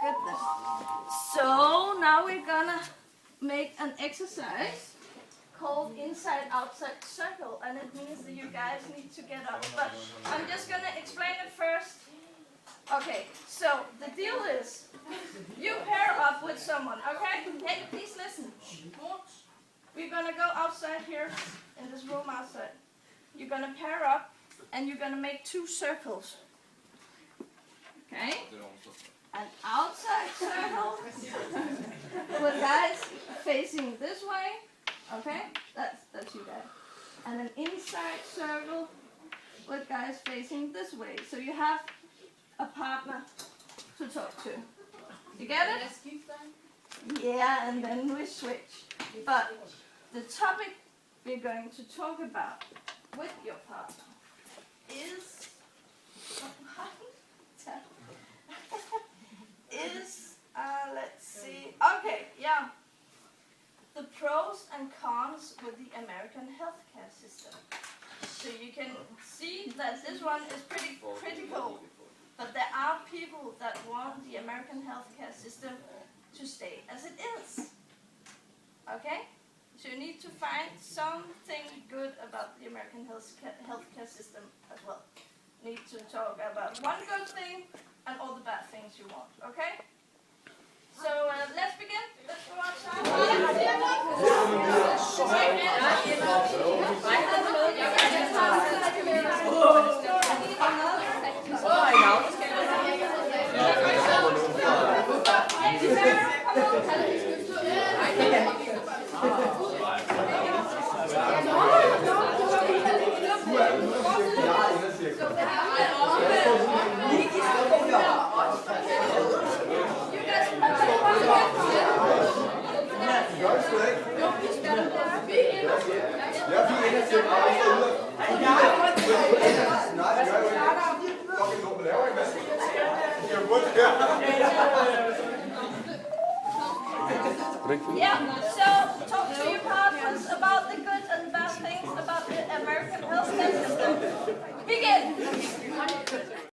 goodness. So now we're gonna make an exercise called inside outside circle, and it means that you guys need to get up, but I'm just gonna explain it first. Okay, so the deal is you pair up with someone, okay? Hey, please listen. We're gonna go outside here in this room outside. You're gonna pair up and you're gonna make 2 circles. Okay? An outside circle with guys facing this way. Okay? That's you guys. And an inside circle with guys facing this way. So you have a partner to talk to. You get it? Yeah, and then we switch. But the topic we're going to talk about with your partner is let's see. Okay, yeah. The pros and cons with the American healthcare system. So you can see that this one is pretty critical, but there are people that want the American healthcare system to stay as it is. Okay? So you need to find something good about the American healthcare system as well. You need to talk about one good thing and all the bad things you want. Okay? So let's begin. Let's go outside. Yeah, so